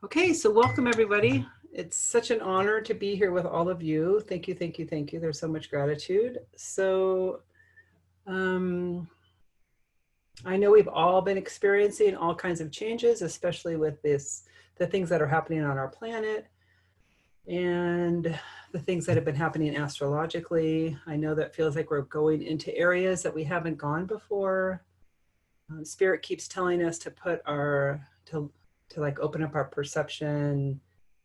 Okay, so welcome everybody. It's such an honor to be here with all of you. Thank you, thank you, thank you. There's so much gratitude. So I know we've all been experiencing all kinds of changes, especially with the things that are happening on our planet and the things that have been happening astrologically. I know that feels like we're going into areas that we haven't gone before. Spirit keeps telling us to put to like open up our perception,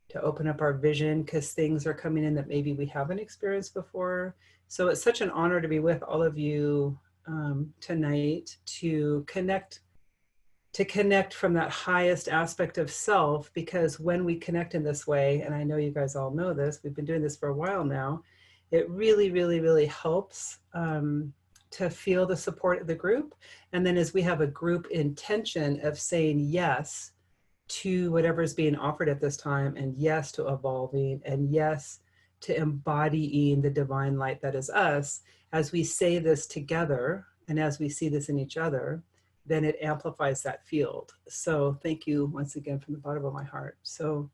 to open up our vision, because things are coming in that maybe we haven't experienced before. So it's such an honor to be with all of you tonight to connect from that highest aspect of self, because when we connect in this way, and I know you guys all know this, we've been doing this for a while now, it really, really, really helps to feel the support of the group. And then as we have a group intention of saying yes to whatever is being offered at this time, and yes to evolving, and yes to embodying the divine light that is us, as we say this together and as we see this in each other, then it amplifies that field. So thank you once again from the bottom of my heart. So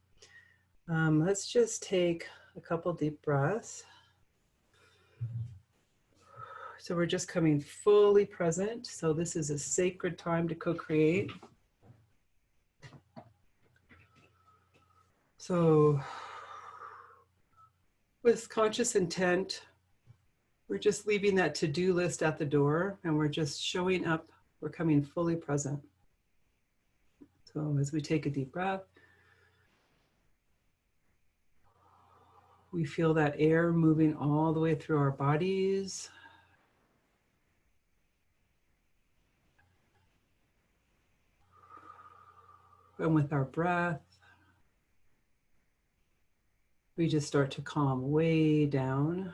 let's just take a couple deep breaths. So we're just coming fully present. So this is a sacred time to co-create. So with conscious intent, we're just leaving that to-do list at the door, and we're just showing up. We're coming fully present. So as we take a deep breath, we feel that air moving all the way through our bodies. And with our breath, we just start to calm way down.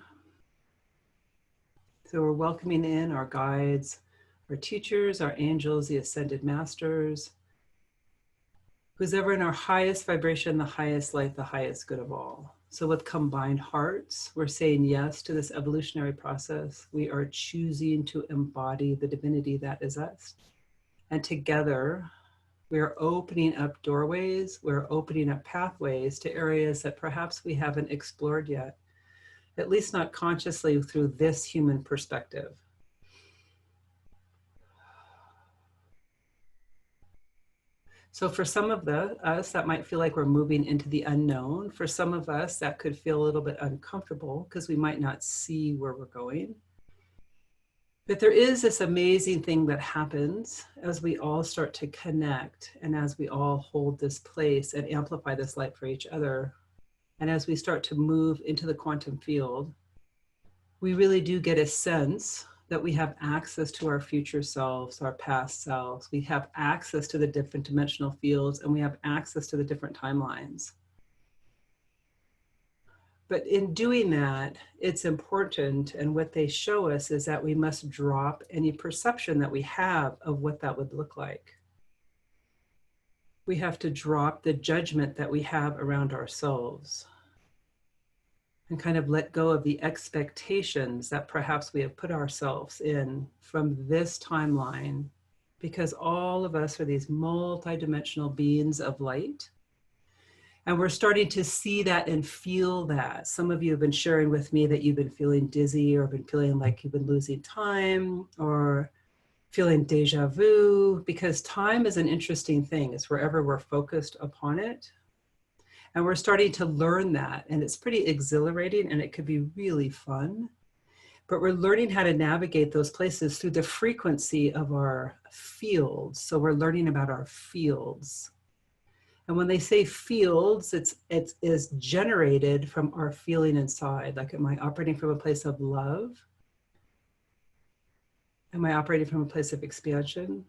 So we're welcoming in our guides, our teachers, our angels, the ascended masters, who's ever in our highest vibration, the highest light, the highest good of all. So with combined hearts, we're saying yes to this evolutionary process. We are choosing to embody the divinity that is us. And together, we are opening up doorways, we're opening up pathways to areas that perhaps we haven't explored yet, at least not consciously through this human perspective. So for some of us, that might feel like we're moving into the unknown. For some of us, that could feel a little bit uncomfortable because we might not see where we're going. But there is this amazing thing that happens as we all start to connect, and as we all hold this place and amplify this light for each other. And as we start to move into the quantum field, we really do get a sense that we have access to our future selves, our past selves. We have access to the different dimensional fields, and we have access to the different timelines. But in doing that, it's important, and what they show us is that we must drop any perception that we have of what that would look like. We have to drop the judgment that we have around ourselves and kind of let go of the expectations that perhaps we have put ourselves in from this timeline, because all of us are these multidimensional beings of light. And we're starting to see that and feel that. Some of you have been sharing with me that you've been feeling dizzy, or been feeling like you've been losing time, or feeling deja vu, because time is an interesting thing. It's wherever we're focused upon it. And we're starting to learn that, and it's pretty exhilarating, and it could be really fun. But we're learning how to navigate those places through the frequency of our fields. So we're learning about our fields. And when they say fields, it is generated from our feeling inside. Like, am I operating from a place of love? Am I operating from a place of expansion?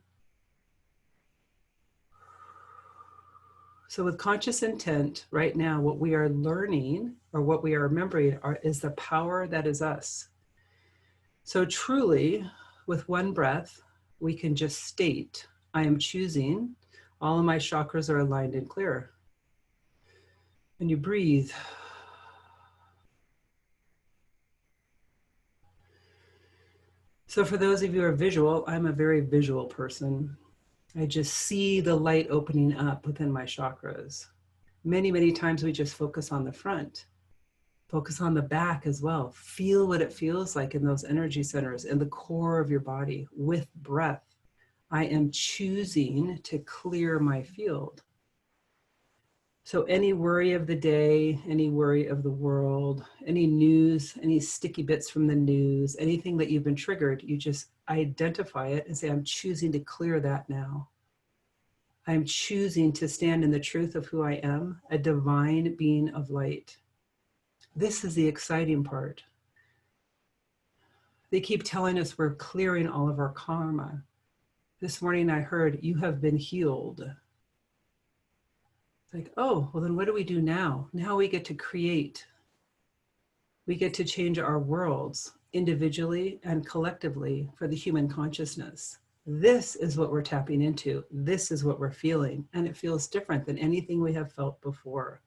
So with conscious intent right now, what we are learning, or what we are remembering, is the power that is us. So truly, with one breath, we can just state, I am choosing. All of my chakras are aligned and clear. And you breathe. So for those of you who are visual, I'm a very visual person. I just see the light opening up within my chakras. Many, many times we just focus on the front, focus on the back as well. Feel what it feels like in those energy centers, in the core of your body with breath. I am choosing to clear my field. So any worry of the day, any worry of the world, any news, any sticky bits from the news, anything that you've been triggered, you just identify it and say, I'm choosing to clear that now. I'm choosing to stand in the truth of who I am, a divine being of light. This is the exciting part. They keep telling us we're clearing all of our karma. This morning I heard, you have been healed. It's like, oh, well then what do we do now? Now we get to create. We get to change our worlds individually and collectively for the human consciousness. This is what we're tapping into. This is what we're feeling. And it feels different than anything we have felt before.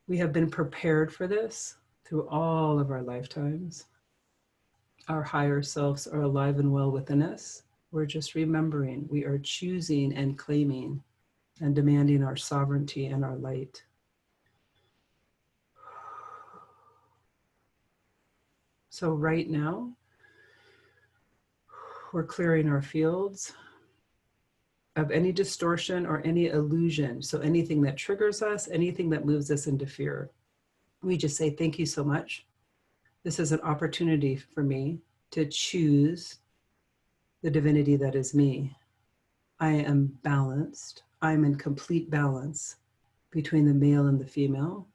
We have been prepared for this through all of our lifetimes. Our higher selves are alive and well within us. We're just remembering. We are choosing and claiming and demanding our sovereignty and our light. So right now, we're clearing our fields of any distortion or any illusion. So anything that triggers us, anything that moves us into fear. We just say, thank you so much. This is an opportunity for me to choose the divinity that is me. I am balanced. I'm in complete balance between the male and the female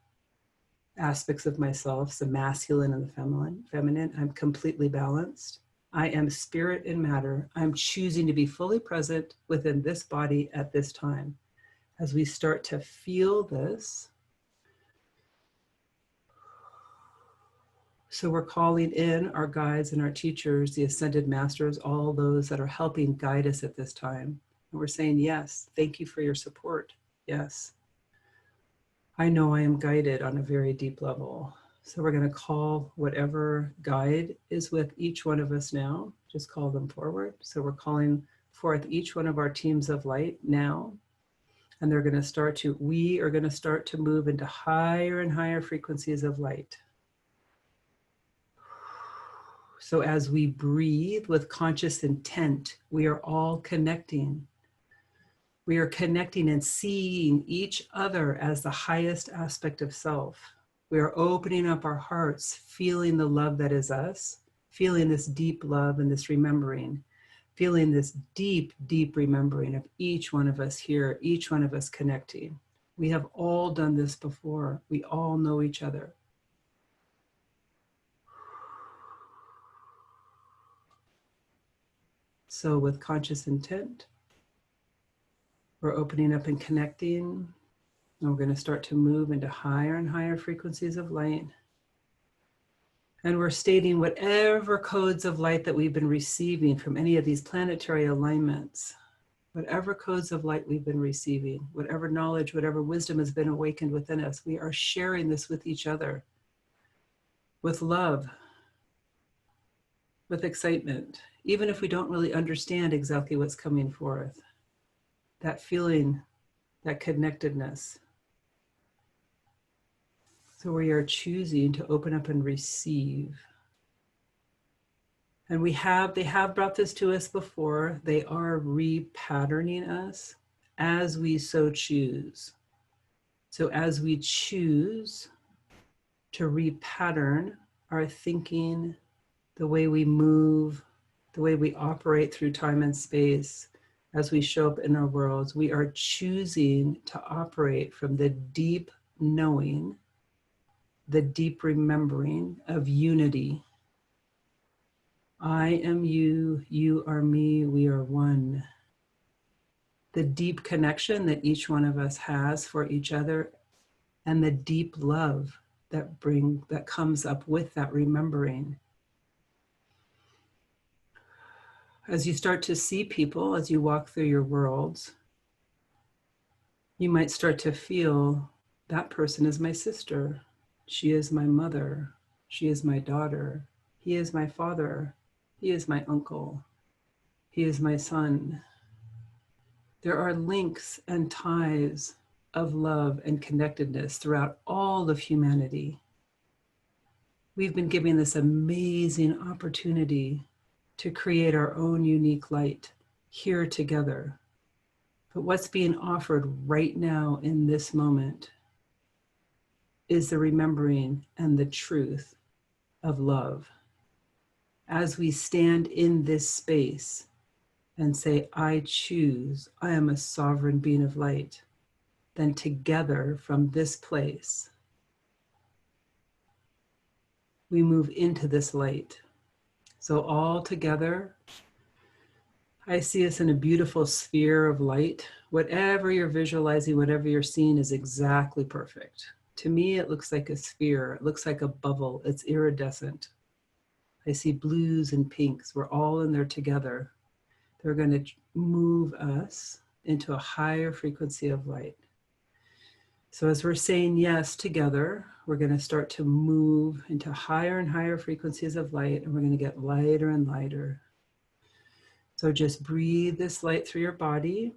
aspects of myself, the masculine and the feminine. I'm completely balanced. I am spirit and matter. I'm choosing to be fully present within this body at this time. As we start to feel this, so we're calling in our guides and our teachers, the ascended masters, all those that are helping guide us at this time. And we're saying, yes, thank you for your support. Yes. I know I am guided on a very deep level. So we're going to call whatever guide is with each one of us now. Just call them forward. So we're calling forth each one of our teams of light now. And they're going to start to, we are going to start to move into higher and higher frequencies of light. So as we breathe with conscious intent, we are all connecting. We are connecting and seeing each other as the highest aspect of self. We are opening up our hearts, feeling the love that is us, feeling this deep love and this remembering, feeling this deep, deep remembering of each one of us here, each one of us connecting. We have all done this before. We all know each other. So with conscious intent, we're opening up and connecting, and we're going to start to move into higher and higher frequencies of light. And we're stating whatever codes of light that we've been receiving from any of these planetary alignments, whatever codes of light we've been receiving, whatever knowledge, whatever wisdom has been awakened within us, we are sharing this with each other, with love, with excitement, even if we don't really understand exactly what's coming forth. That feeling, that connectedness. So we are choosing to open up and receive. And they have brought this to us before. They are repatterning us as we so choose. So as we choose to repattern our thinking, the way we move, the way we operate through time and space, as we show up in our worlds, we are choosing to operate from the deep knowing, the deep remembering of unity. I am you, you are me, we are one. The deep connection that each one of us has for each other, and the deep love that comes up with that remembering. As you start to see people, as you walk through your worlds, you might start to feel that person is my sister. She is my mother. She is my daughter. He is my father. He is my uncle. He is my son. There are links and ties of love and connectedness throughout all of humanity. We've been given this amazing opportunity to create our own unique light here together. But what's being offered right now in this moment is the remembering and the truth of love. As we stand in this space and say, I choose, I am a sovereign being of light, then together from this place, we move into this light. So all together, I see us in a beautiful sphere of light. Whatever you're visualizing, whatever you're seeing is exactly perfect. To me, it looks like a sphere. It looks like a bubble. It's iridescent. I see blues and pinks. We're all in there together. They're going to move us into a higher frequency of light. So as we're saying yes together, we're going to start to move into higher and higher frequencies of light, and we're going to get lighter and lighter. So just breathe this light through your body.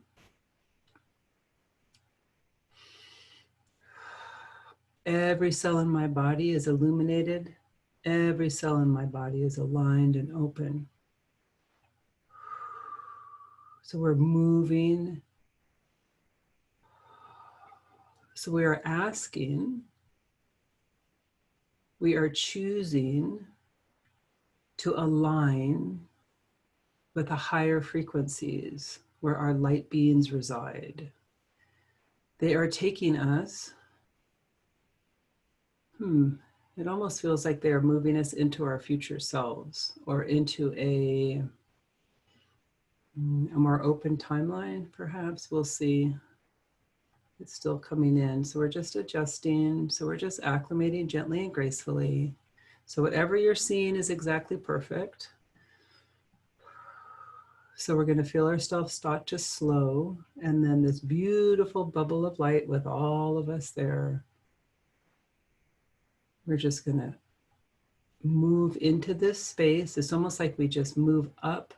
Every cell in my body is illuminated. Every cell in my body is aligned and open. So we're moving. So we are asking, we are choosing to align with the higher frequencies where our light beings reside. They are taking us, it almost feels like they are moving us into our future selves or into a more open timeline, perhaps. We'll see. It's still coming in. So we're just adjusting. So we're just acclimating gently and gracefully. So whatever you're seeing is exactly perfect. So we're going to feel ourselves start to slow. And then this beautiful bubble of light with all of us there. We're just going to move into this space. It's almost like we just move up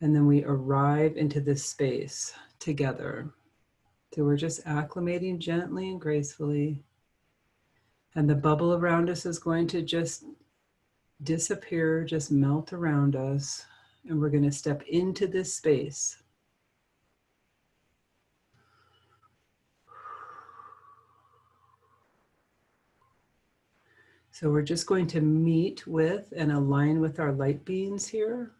and then we arrive into this space together. So we're just acclimating gently and gracefully. And the bubble around us is going to just disappear, just melt around us. And we're going to step into this space. So we're just going to meet with and align with our light beings here.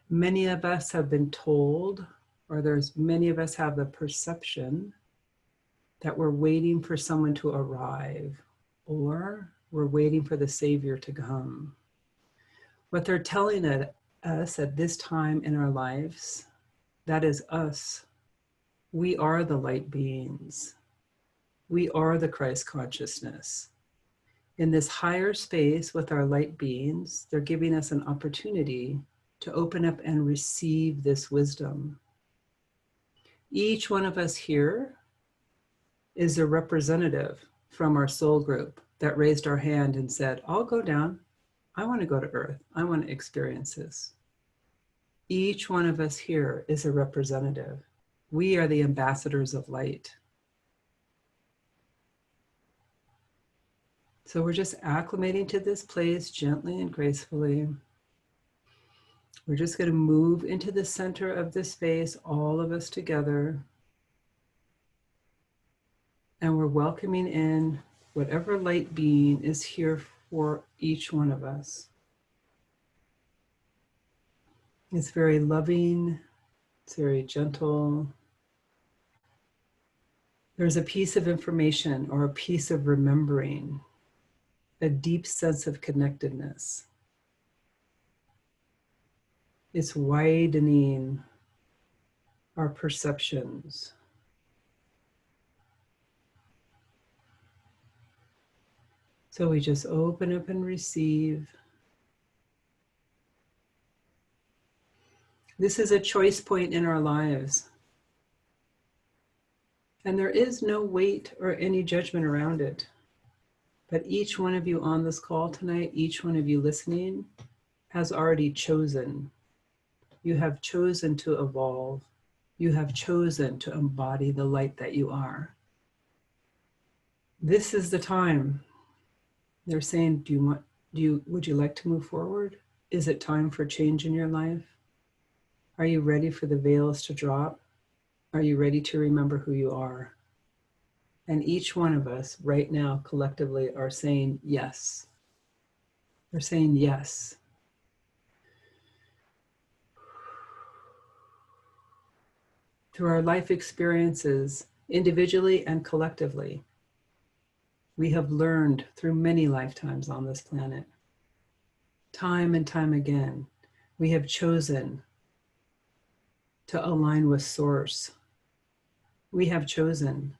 Many of us have been told, or many of us have the perception that we're waiting for someone to arrive, or we're waiting for the Savior to come. What they're telling us at this time in our lives, that is us. We are the light beings. We are the Christ consciousness. In this higher space with our light beings, they're giving us an opportunity to open up and receive this wisdom. Each one of us here is a representative from our soul group that raised our hand and said, I'll go down. I want to go to Earth. I want to experience this. Each one of us here is a representative. We are the ambassadors of light. So we're just acclimating to this place gently and gracefully. We're just going to move into the center of this space, all of us together. And we're welcoming in whatever light being is here for each one of us. It's very loving. It's very gentle. There's a piece of information or a piece of remembering, a deep sense of connectedness. It's widening our perceptions. So we just open up and receive. This is a choice point in our lives. And there is no weight or any judgment around it. But each one of you on this call tonight, each one of you listening, has already chosen. You have chosen to evolve. You have chosen to embody the light that you are. This is the time. They're saying, would you like to move forward? Is it time for change in your life? Are you ready for the veils to drop? Are you ready to remember who you are? And each one of us right now collectively are saying yes. We're saying yes. Through our life experiences, individually and collectively, we have learned through many lifetimes on this planet. Time and time again, we have chosen to align with Source. We have chosen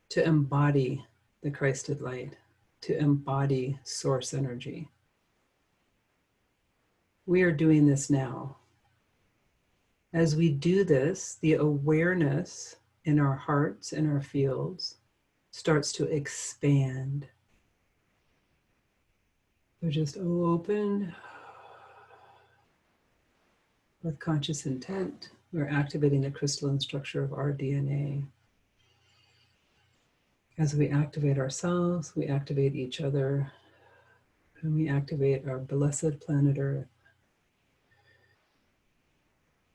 to embody the Christed light, to embody Source energy. We are doing this now. As we do this, the awareness in our hearts and our fields starts to expand. So just open with conscious intent. We're activating the crystalline structure of our DNA. As we activate ourselves, we activate each other, and we activate our blessed planet Earth.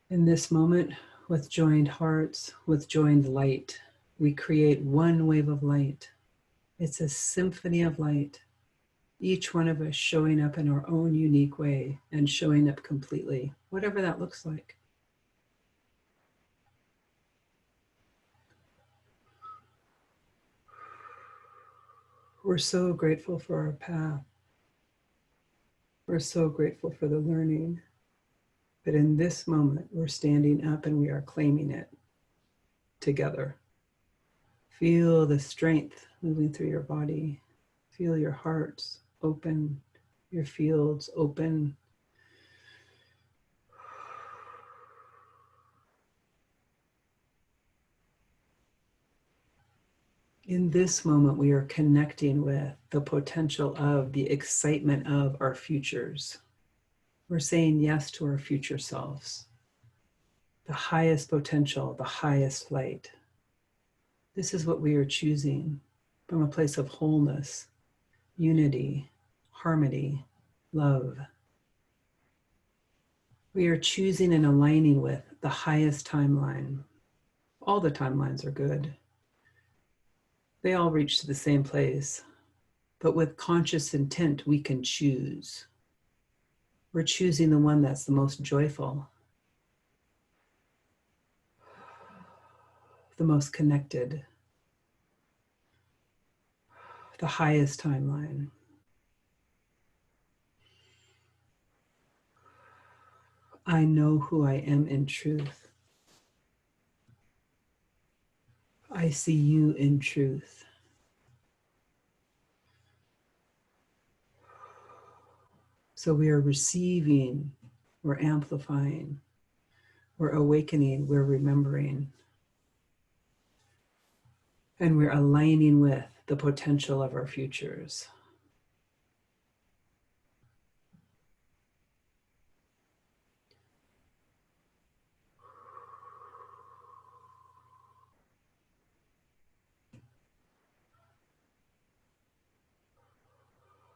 In this moment, with joined hearts, with joined light, we create one wave of light. It's a symphony of light. Each one of us showing up in our own unique way and showing up completely, whatever that looks like. We're so grateful for our path. We're so grateful for the learning. But in this moment, we're standing up and we are claiming it together. Feel the strength moving through your body. Feel your hearts open, your fields open. In this moment, we are connecting with the potential of the excitement of our futures. We're saying yes to our future selves, the highest potential, the highest light. This is what we are choosing from a place of wholeness, unity, harmony, love. We are choosing and aligning with the highest timeline. All the timelines are good. They all reach to the same place, but with conscious intent, we can choose. We're choosing the one that's the most joyful, the most connected, the highest timeline. I know who I am in truth. I see you in truth. So we are receiving, we're amplifying, we're awakening, we're remembering, and we're aligning with the potential of our futures.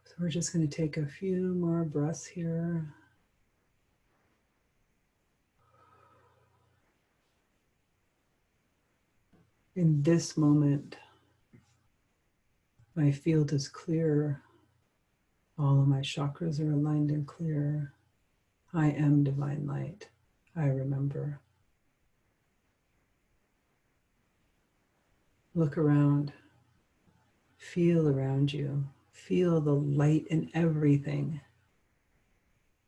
So we're just going to take a few more breaths here. In this moment, my field is clear. All of my chakras are aligned and clear. I am divine light. I remember. Look around. Feel around you. Feel the light in everything.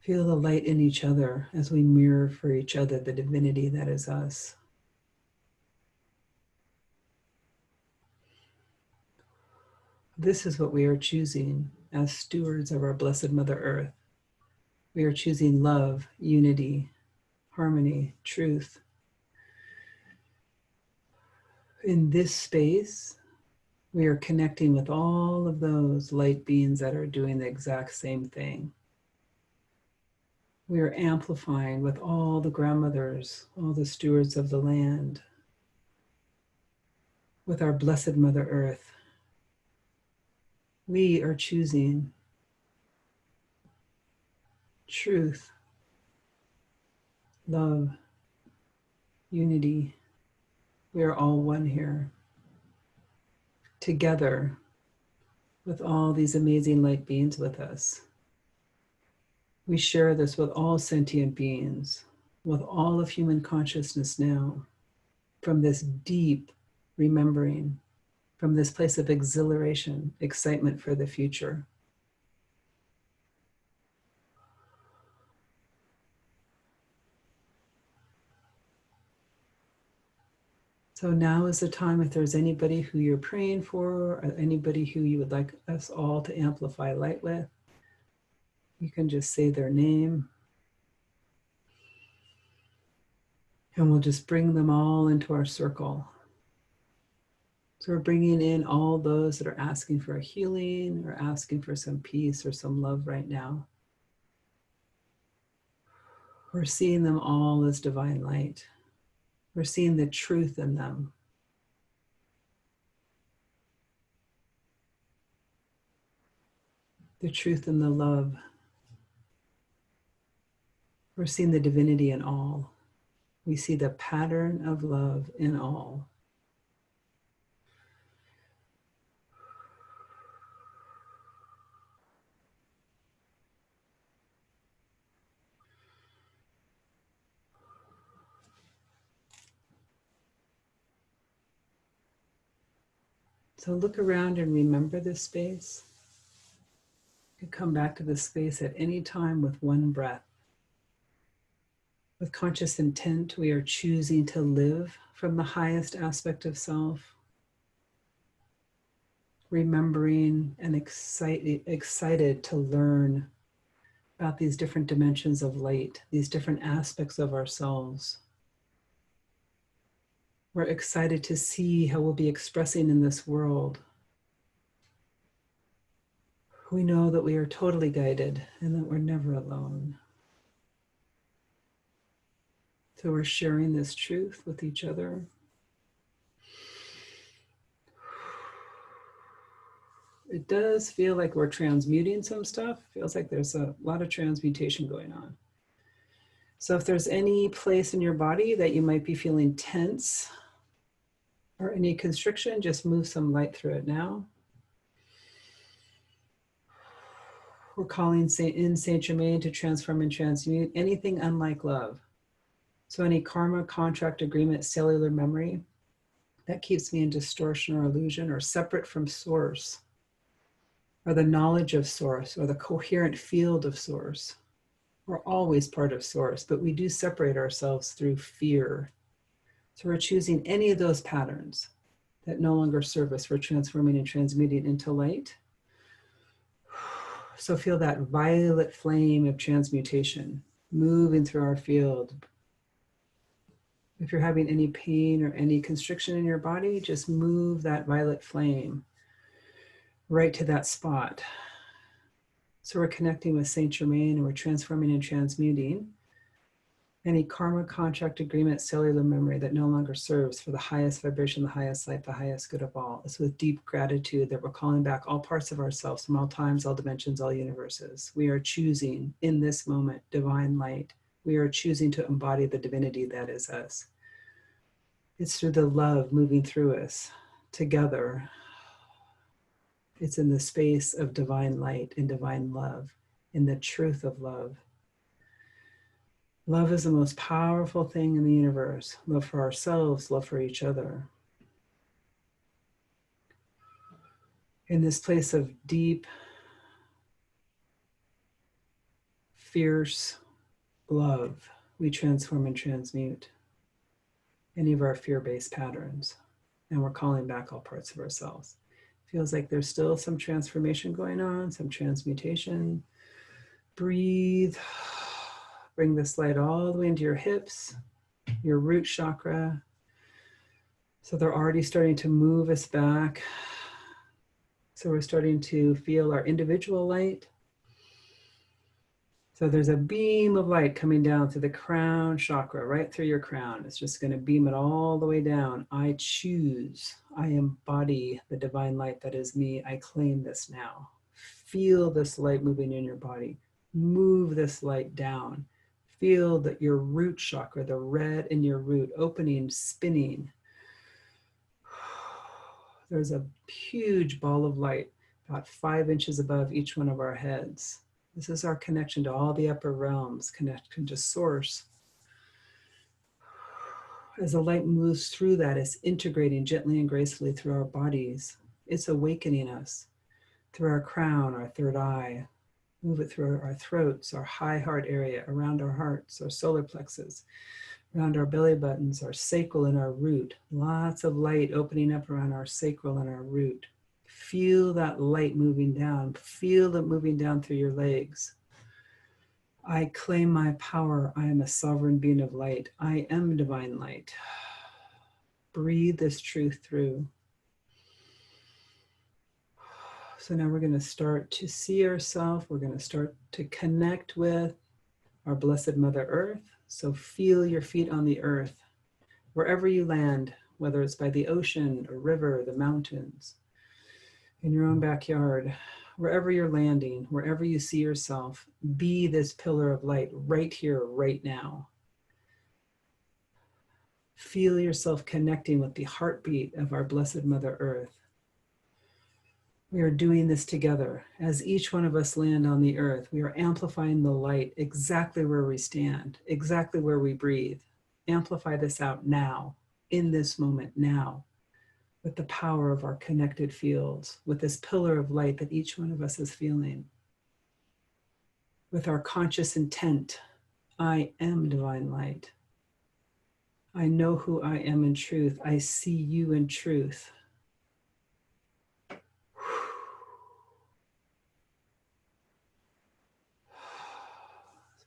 Feel the light in each other as we mirror for each other the divinity that is us. This is what we are choosing as stewards of our blessed Mother Earth. We are choosing love, unity, harmony, truth. In this space, we are connecting with all of those light beings that are doing the exact same thing. We are amplifying with all the grandmothers, all the stewards of the land, with our blessed Mother Earth. We are choosing truth, love, unity. We are all one here, together with all these amazing light beings with us. We share this with all sentient beings, with all of human consciousness now, from this deep remembering, from this place of exhilaration, excitement for the future. So now is the time, if there's anybody who you're praying for, or anybody who you would like us all to amplify light with, you can just say their name. And we'll just bring them all into our circle. So we're bringing in all those that are asking for a healing or asking for some peace or some love right now. We're seeing them all as divine light. We're seeing the truth in them. The truth and the love. We're seeing the divinity in all. We see the pattern of love in all. So look around and remember this space. You can come back to this space at any time with one breath. With conscious intent, we are choosing to live from the highest aspect of self, remembering and excited to learn about these different dimensions of light, these different aspects of ourselves. We're excited to see how we'll be expressing in this world. We know that we are totally guided and that we're never alone. So we're sharing this truth with each other. It does feel like we're transmuting some stuff. It feels like there's a lot of transmutation going on. So if there's any place in your body that you might be feeling tense or any constriction, just move some light through it now. We're calling in Saint Germain to transform and transmute anything unlike love. So any karma, contract, agreement, cellular memory that keeps me in distortion or illusion or separate from source, or the knowledge of source, or the coherent field of source. We're always part of source, but we do separate ourselves through fear. So we're choosing any of those patterns that no longer serve us. We're transforming and transmuting into light. So feel that violet flame of transmutation moving through our field. If you're having any pain or any constriction in your body, just move that violet flame right to that spot. So we're connecting with Saint Germain and we're transforming and transmuting any karma, contract, agreement, cellular memory that no longer serves for the highest vibration, the highest light, the highest good of all. It's with deep gratitude that we're calling back all parts of ourselves from all times, all dimensions, all universes. We are choosing in this moment divine light. We are choosing to embody the divinity that is us. It's through the love moving through us together. It's in the space of divine light and divine love, in the truth of love. Love is the most powerful thing in the universe. Love for ourselves, love for each other. In this place of deep, fierce love, we transform and transmute any of our fear-based patterns. And we're calling back all parts of ourselves. Feels like there's still some transformation going on, some transmutation. Breathe. Bring this light all the way into your hips, your root chakra. So they're already starting to move us back. So we're starting to feel our individual light. So there's a beam of light coming down through the crown chakra, right through your crown. It's just going to beam it all the way down. I choose. I embody the divine light that is me. I claim this now. Feel this light moving in your body. Move this light down. Feel that your root chakra, the red in your root, opening, spinning. There's a huge ball of light about 5 inches above each one of our heads. This is our connection to all the upper realms, connection to source. As the light moves through that, it's integrating gently and gracefully through our bodies. It's awakening us through our crown, our third eye. Move it through our throats, our high heart area, around our hearts, our solar plexus, around our belly buttons, our sacral and our root. Lots of light opening up around our sacral and our root. Feel that light moving down. Feel it moving down through your legs. I claim my power. I am a sovereign being of light. I am divine light. Breathe this truth through. So now we're going to start to see ourselves. We're going to start to connect with our Blessed Mother Earth. So feel your feet on the earth, wherever you land, whether it's by the ocean, a river, the mountains, in your own backyard, wherever you're landing, wherever you see yourself, be this pillar of light right here, right now. Feel yourself connecting with the heartbeat of our Blessed Mother Earth. We are doing this together. As each one of us land on the earth, we are amplifying the light exactly where we stand, exactly where we breathe. Amplify this out now, in this moment now, with the power of our connected fields, with this pillar of light that each one of us is feeling. With our conscious intent, I am divine light. I know who I am in truth. I see you in truth.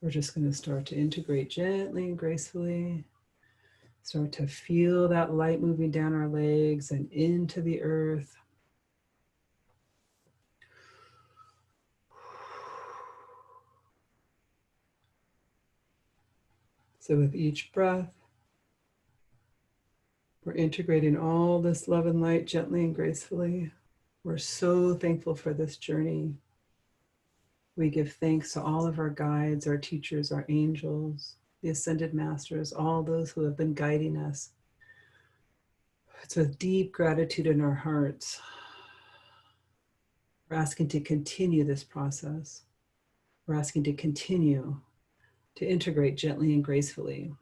We're just going to start to integrate gently and gracefully. Start to feel that light moving down our legs and into the earth. So with each breath, we're integrating all this love and light gently and gracefully. We're so thankful for this journey. We give thanks to all of our guides, our teachers, our angels, the ascended masters, all those who have been guiding us. It's with deep gratitude in our hearts. We're asking to continue this process. We're asking to continue to integrate gently and gracefully.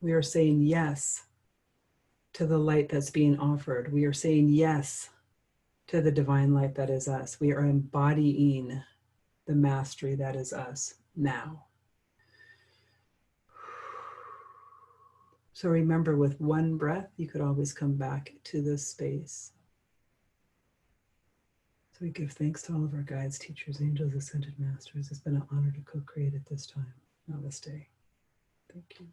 We are saying yes to the light that's being offered. We are saying yes to the divine light that is us. We are embodying the mastery that is us now. So remember, with one breath, you could always come back to this space. So we give thanks to all of our guides, teachers, angels, ascended masters. It's been an honor to co-create at this time. Namaste. Thank you.